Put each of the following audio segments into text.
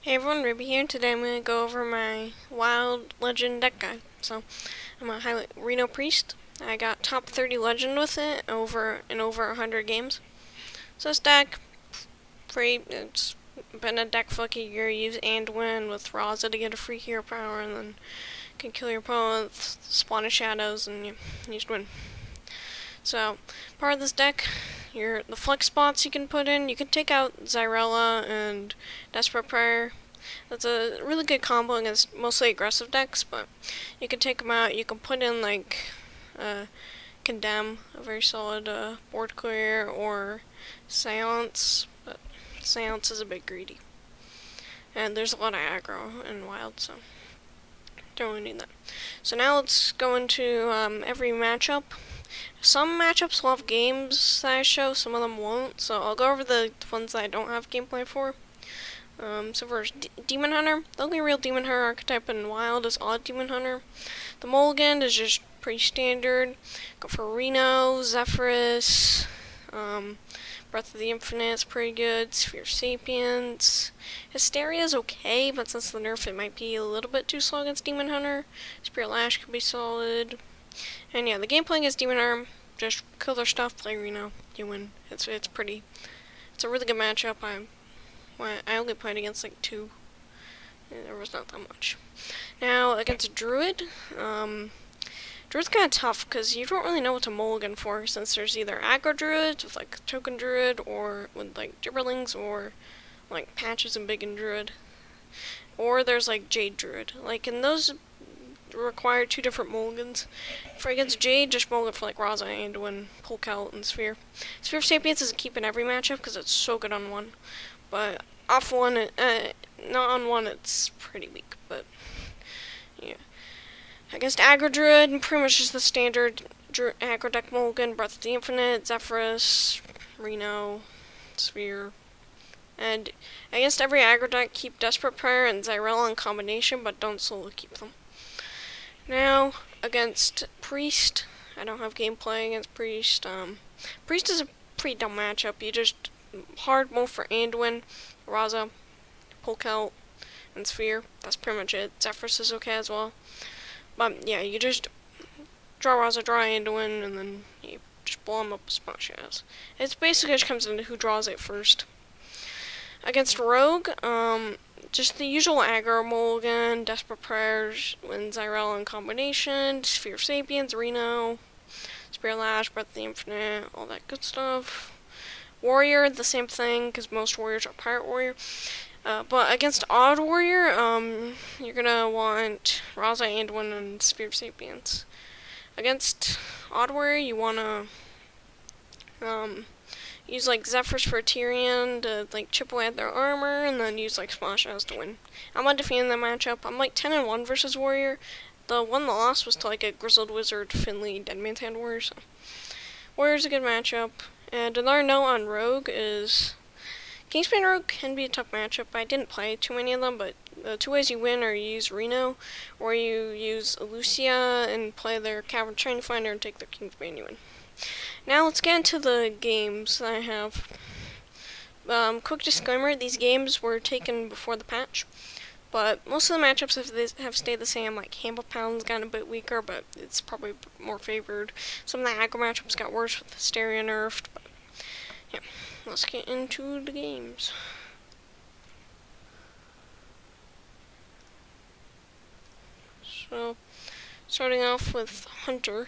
Hey everyone, Ruby here. Today I'm going to go over my Wild Legend deck guide. So, I'm going to highlight Reno Priest. I got top 30 Legend with it in over 100 games. So this deck, it's been a deck for like a year. You use Anduin with Raza to get a free hero power, and then can kill your opponent with Spawn of Shadows, and you just win. So, part of this deck, the flex spots you can put in, you can take out Xyrella and Desperate Prayer. That's a really good combo against mostly aggressive decks, but you can take them out. You can put in like Condemn, a very solid board clear, or Seance, but Seance is a bit greedy. And there's a lot of aggro in Wild, so don't really need that. So now let's go into every matchup. Some matchups will have games that I show, some of them won't, so I'll go over the ones that I don't have gameplay for. So first, Demon Hunter. The only real Demon Hunter archetype in Wild is Odd Demon Hunter. The Mulligan is just pretty standard. Go for Reno, Zephyrus, Breath of the Infinite is pretty good, Sphere of Sapience. Hysteria is okay, but since the nerf it might be a little bit too slow against Demon Hunter. Spirit Lash could be solid. And yeah, the gameplay against Demon Hunter, just kill their stuff, play Reno, you win. It's a really good matchup. I only played against like 2. There was not that much. Now against a Druid, Druid's kind of tough because you don't really know what to mulligan for, since there's either aggro Druids with like Token Druid, or with like Gibberlings, or like Patches and Big and Druid, or there's like Jade Druid. Like, and those require 2 different mulligans. For against Jade, just mulligan for like Raza, Anduin, Polkout, and Sphere. Sphere of Sapience is a keep in every matchup because it's so good on 1. But off 1, not on 1, it's pretty weak. But yeah, against aggro Druid, pretty much just the standard aggro deck mulligan: Breath of the Infinite, Zephyrus, Reno, Sphere. And against every aggro deck, keep Desperate Prayer and Xyrella in combination, but don't solo keep them. Now against Priest, I don't have gameplay against Priest. Priest is a pretty dumb matchup. You just hard move for Anduin, Raza, Polkout, and Sphere. That's pretty much it. Zephyrus is okay as well. But yeah, you just draw Raza, draw Anduin, and then you just blow them up with Spawn Shadows. It's basically just comes into who draws it first. Against Rogue, just the usual aggro mulligan, Desperate Prayers, and Xyrella in combination, Sphere of Sapience, Reno, Spirit Lash, Breath of the Infinite, all that good stuff. Warrior, the same thing, because most warriors are Pirate Warrior. But against Odd Warrior, you're gonna want Raza, Anduin, and Sphere of Sapience. Against Odd Warrior, you wanna use like Zephyrus for Tyrion to like chip away at their armor, and then use like Splash House to win. I'm undefeated in that matchup. I'm like 10-1 versus Warrior. The one that lost was to like a Grizzled Wizard, Finley, Deadman's Hand Warrior. So Warrior's a good matchup. And another note on Rogue is Kingspan Rogue can be a tough matchup. I didn't play too many of them, but the 2 ways you win are you use Reno, or you use Lucia and play their Cavern Train Finder and take their Kingspan, you win. Now let's get into the games that I have. Quick disclaimer, these games were taken before the patch, but most of the matchups have stayed the same. Like Hamble Pound's gotten a bit weaker, but it's probably more favored. Some of the aggro matchups got worse with Hysteria nerfed, but yeah, let's get into the games. So, starting off with Hunter.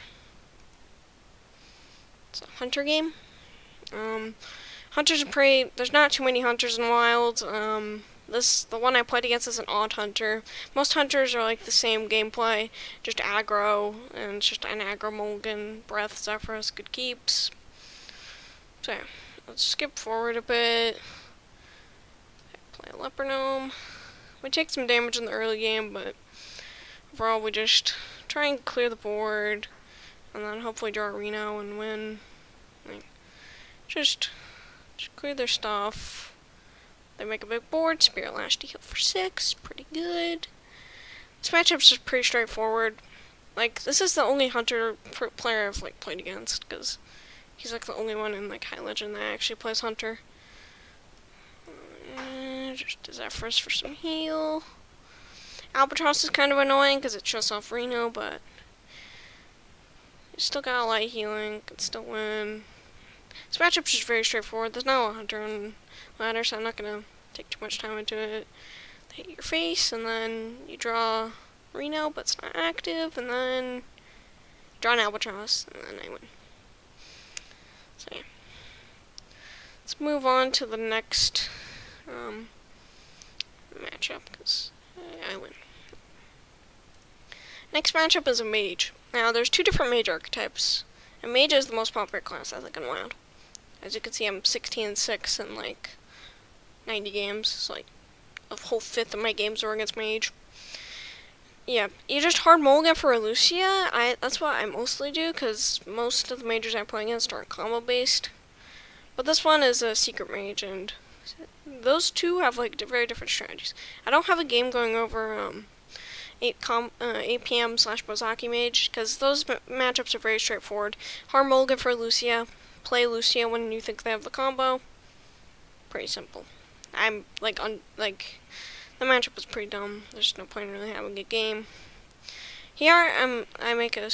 It's a Hunter game. Hunters are pretty, there's not too many Hunters in Wild. The one I played against is an Odd Hunter. Most Hunters are like the same gameplay, just aggro, and it's just an aggro mulligan, Breath, Zephyrus, good keeps. So yeah, let's skip forward a bit. Play a Leper Gnome. We take some damage in the early game, but overall we just try and clear the board, and then hopefully draw Reno and win. Like, just clear their stuff. They make a big board, Spirit Lash to heal for 6, pretty good. This matchup's just pretty straightforward. Like, this is the only Hunter player I've like played against, because he's like the only one in like High Legend that actually plays Hunter. Just do that first for some heal. Albatross is kind of annoying because it shuts off Reno, but you still got a lot of healing. Can still win. This matchup's just very straightforward. There's no hunter and ladder, so I'm not gonna take too much time into it. They hit your face, and then you draw Reno, but it's not active, and then draw an albatross, and then I win. So yeah. Let's move on to the next matchup, because I win. Next matchup is a Mage. Now, there's two different Mage archetypes, and Mage is the most popular class, I think, in WoW. As you can see, I'm 16-6 in, like, 90 games, so, like, a whole fifth of my games are against Mage. Yeah, you just hard mulligan for Lucia. That's what I mostly do, because most of the Mages I play against aren't combo-based. But this one is a secret mage, and those two have like very different strategies. I don't have a game going over 8 PM/Bozaki mage, because those matchups are very straightforward. Hard mulligan for Lucia, play Lucia when you think they have the combo. Pretty simple. I'm like the matchup was pretty dumb. There's no point in really having a game. Here I make a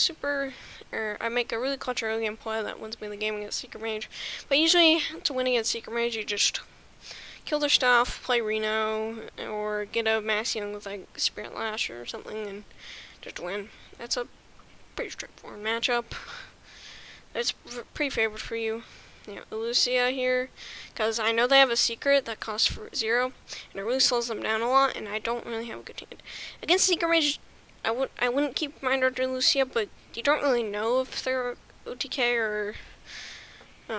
really clutch early game play that wins me the game against Secret Mage. But usually, to win against Secret Mage, you just kill their stuff, play Reno, or get a Mass Young with like Spirit Lash or something, and just win. That's a pretty straightforward matchup. It's pretty favored for you. Yeah, Lucia here, because I know they have a secret that costs for 0, and it really slows them down a lot, and I don't really have a good hand. Against Secret Mage, I wouldn't keep Mind Archer Lucia, but you don't really know if they're OTK or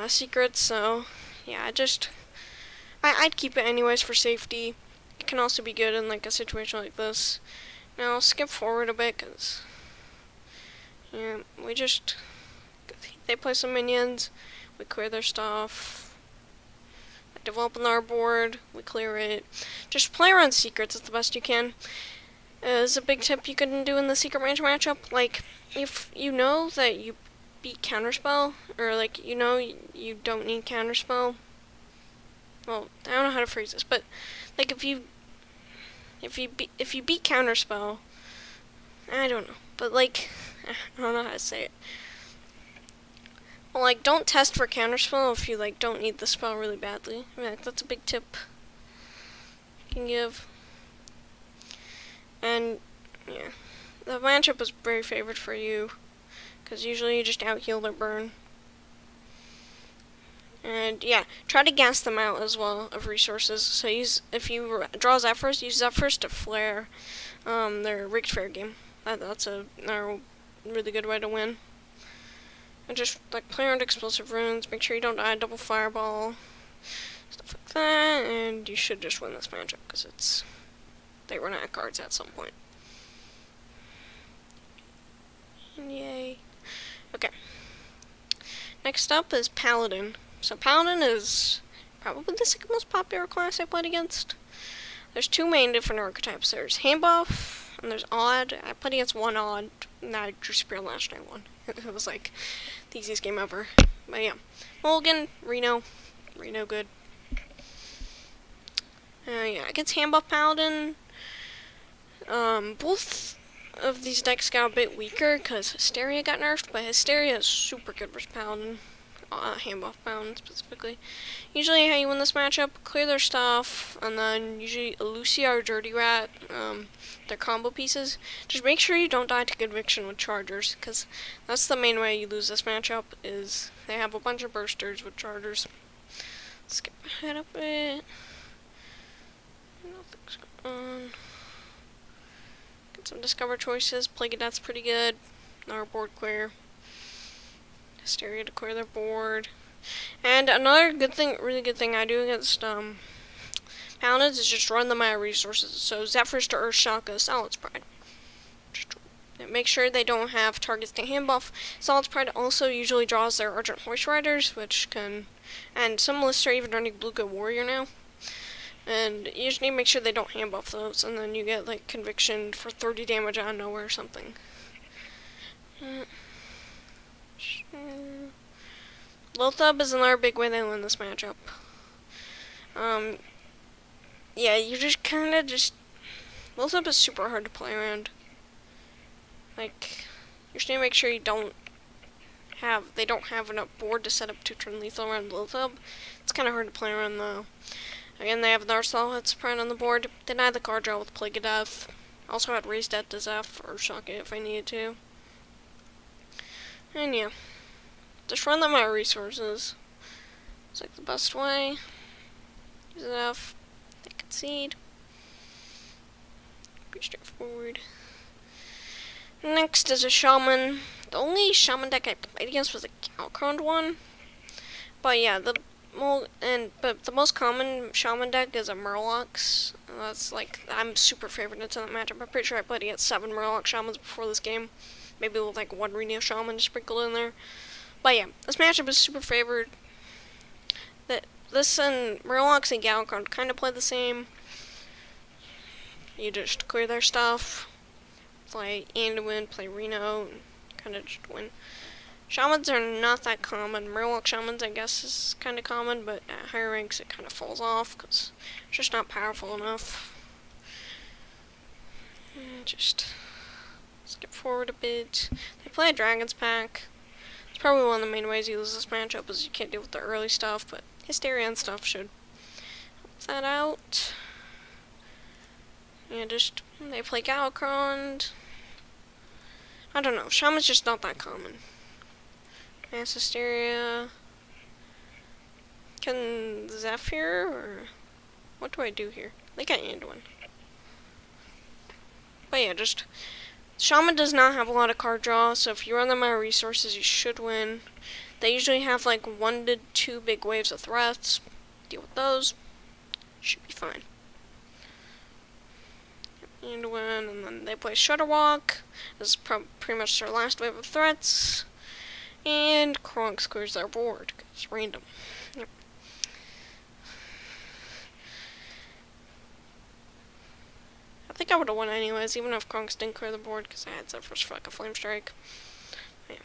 secrets, so yeah, I'd keep it anyways for safety. It can also be good in like a situation like this. Now I'll skip forward a bit, because yeah, they play some minions, we clear their stuff, I develop on our board, we clear it. Just play around secrets as the best you can. Is a big tip you can do in the Secret Mage matchup. Like, if you know that you beat Counterspell, or like you know you don't need Counterspell. Well, I don't know how to phrase this, but like if you beat Counterspell, I don't know, but like I don't know how to say it. Well, like, don't test for Counterspell if you like don't need the spell really badly. I mean, like, that's a big tip I can give. And, yeah, the matchup is very favored for you, because usually you just out-heal their burn. And, yeah, try to gas them out as well of resources. So if you draw Zephyrs, use Zephyrs to flare their Rigged Fair game. That's another really good way to win. And just, like, play around explosive runes, make sure you don't die, double fireball, stuff like that, and you should just win this matchup, because they run out of cards at some point. Yay. Okay. Next up is Paladin. So Paladin is probably the second most popular class I played against. There's two main different archetypes. There's hand buff, and there's odd. I played against one odd, and I drew Spirit Lash and I won. It was like the easiest game ever. But yeah. Mulligan, Reno good. Yeah, against hand buff Paladin, both of these decks got a bit weaker because Hysteria got nerfed, but Hysteria is super good versus Paladin. Hand buff Paladin specifically. Usually how you win this matchup, clear their stuff, and then usually Lucia or Dirty Rat, their combo pieces. Just make sure you don't die to Conviction with Chargers, because that's the main way you lose this matchup, is they have a bunch of bursters with Chargers. Skip ahead a bit. Nothing's going on. Get some Discover choices. Plague of Death's pretty good. Our board clear. Hysteria to clear their board. And another really good thing I do against Paladins is just run them out of resources. So Zephyrs to Earth Shaka, Solid's Pride. Just make sure they don't have targets to hand buff. Solid's Pride also usually draws their Argent Horse Riders, which can, and some lists are even running Blue Good Warrior now. And you just need to make sure they don't hand buff those, and then you get like Conviction for 30 damage out of nowhere or something. Lothub is another big way they win this matchup. yeah, you just kind of just... Lothup is super hard to play around. Like, you just need to make sure they don't have enough board to set up 2-turn lethal around Loathub. It's kind of hard to play around though. Again, they have Narcel hits prime on the board. Deny the card draw with Plague of Death. Also had Raise Death to Zeph or Shock It if I needed to. And yeah, just run them out of resources. It's like the best way. Use Zeph. They concede. Pretty straightforward. Next is a Shaman. The only Shaman deck I played against was a Galcron one. But yeah, the most common Shaman deck is a Murlocs. That's like, I'm super favorite into that matchup. I'm pretty sure I played against 7 Murloc Shamans before this game. Maybe with like 1 Reno Shaman sprinkled in there. But yeah, this matchup is super favored. This and Murlocs and Galcron kind of play the same. You just clear their stuff. Play Anduin, play Reno, and kind of just win. Shamans are not that common. Murloc Shamans, I guess, is kind of common, but at higher ranks it kind of falls off because it's just not powerful enough. And just skip forward a bit. They play a Dragon's Pack. It's probably one of the main ways you lose this matchup is you can't deal with the early stuff, but Hysteria and stuff should help that out. Yeah, just they play Galcron. I don't know. Shaman's just not that common. Mass Hysteria. Can Zephyr or what do I do here? They got Anduin. But yeah, just Shaman does not have a lot of card draw, so if you run them out of resources, you should win. They usually have like 1 to 2 big waves of threats. Deal with those. Should be fine. Anduin, and then they play Shudderwalk. This is pretty much their last wave of threats. And Kronk clears their board, because it's random. Yep. I think I would have won anyways, even if Kronk didn't clear the board, because I had Zephyr's for like a Flame Strike. Yeah.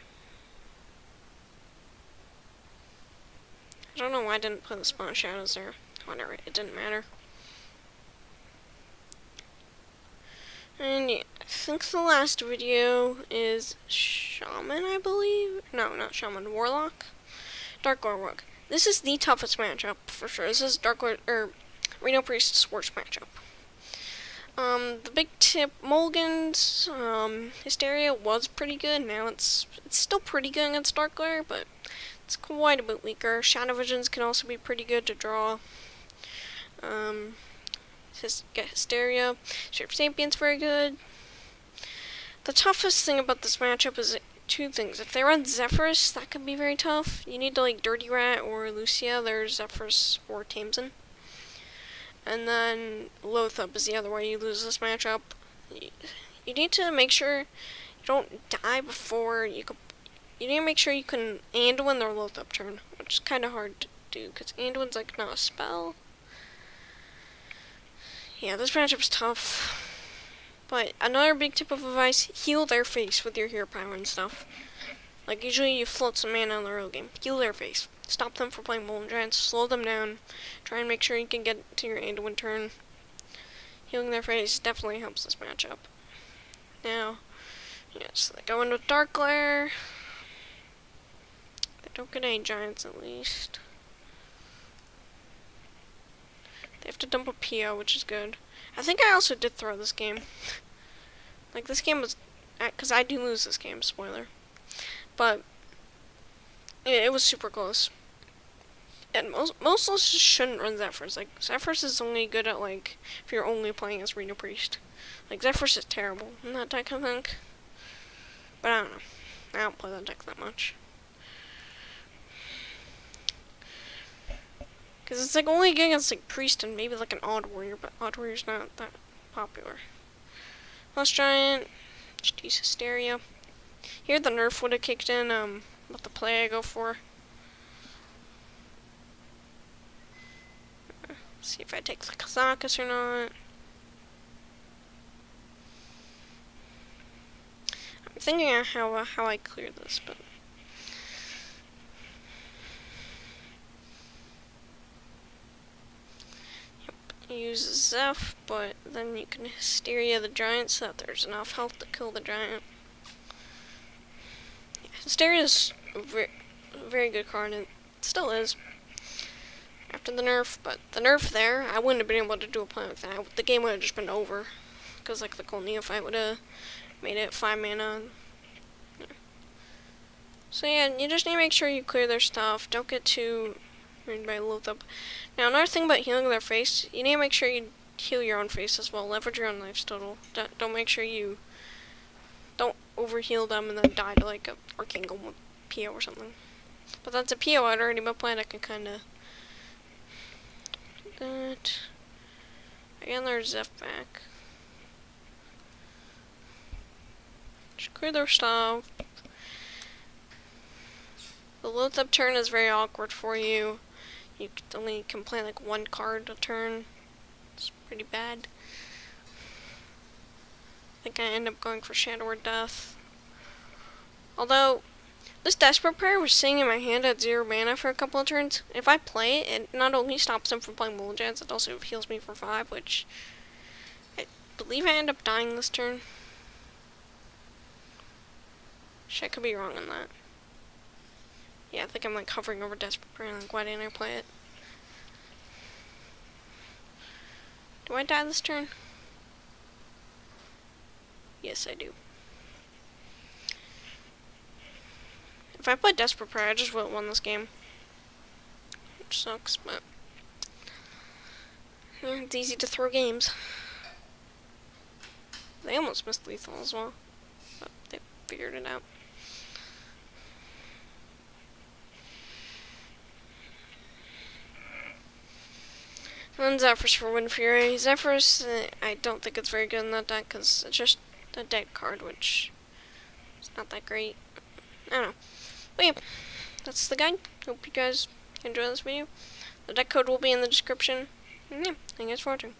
I don't know why I didn't play the Spawn Shadows there. Whatever, it didn't matter. And yeah, I think the last video is Shaman, I believe? No, not Shaman, Warlock? Dark Warlock. This is the toughest matchup, for sure. This is Reno Priest's worst matchup. The big tip, Mulligan's, Hysteria was pretty good. Now it's still pretty good against Dark Glare, but it's quite a bit weaker. Shadow Visions can also be pretty good to draw. Get Hysteria. Shape Sapient's very good. The toughest thing about this matchup is 2 things. If they run Zephyrus, that could be very tough. You need to like Dirty Rat or Lucia. There's Zephyrus or Tamsin. And then Loathub is the other way you lose this matchup. You need to make sure you don't die before you can. You need to make sure you can Anduin their Loathub turn, which is kind of hard to do because Anduin's like not a spell. Yeah, this matchup's tough. But another big tip of advice, heal their face with your hero power and stuff. Like, usually you float some mana in the early game. Heal their face. Stop them from playing Molten Giants. Slow them down. Try and make sure you can get to your Anduin turn. Healing their face definitely helps this matchup. Now, yes, they go in with Dark Glare. They don't get any Giants, at least. They have to dump a PO, which is good. I think I also did throw this game. Like, this game was... Because I do lose this game, spoiler. But it was super close. And most lists shouldn't run Zephyrus. Like, Zephyrus is only good at, like, if you're only playing as Reno Priest. Like, Zephyrus is terrible in that deck, I think. But I don't know. I don't play that deck that much. Because it's like only against like Priest and maybe like an Odd Warrior, but Odd Warrior's not that popular. Last Giant, just use Hysteria. Here the nerf would have kicked in, what the play I go for. See if I take the Kazakus or not. I'm thinking of how I clear this, but use Zeph, but then you can Hysteria the Giant so that there's enough health to kill the giant. Yeah, Hysteria is a very good card, and it still is. After the nerf, but the nerf there, I wouldn't have been able to do a play like that. The game would have just been over. Because, like, the Cold Neophyte would have made it 5 mana. Yeah. So, yeah, you just need to make sure you clear their stuff. Don't get too worried by Loatheb. Now, another thing about healing their face, you need to make sure you heal your own face as well. Leverage your own life total. Don't make sure you don't overheal them and then die to, like, a Arcane Golem with PO or something. But that's a PO I'd already been playing. I can kind of... that. Again, there's Zeph back. Just clear their stuff. The Loatheb turn is very awkward for you. You only can play like 1 card a turn. It's pretty bad. I think I end up going for Shadow or Death. Although, this Desperate Prayer was sitting in my hand at 0 mana for a couple of turns. If I play it, it not only stops him from playing Wooljads, it also heals me for 5, which I believe I end up dying this turn. I could be wrong on that. Yeah, I think I'm like hovering over Desperate Prayer, like why didn't I play it? Do I die this turn? Yes, I do. If I played Desperate Prayer, I just would have won this game. Which sucks, but... yeah, it's easy to throw games. They almost missed lethal as well. But they figured it out. And Zephrys for Wind Fury. Zephrys, I don't think it's very good in that deck because it's just a dead card, which is not that great. I don't know. But yeah, that's the guide. Hope you guys enjoy this video. The deck code will be in the description. And yeah, thank you guys for watching.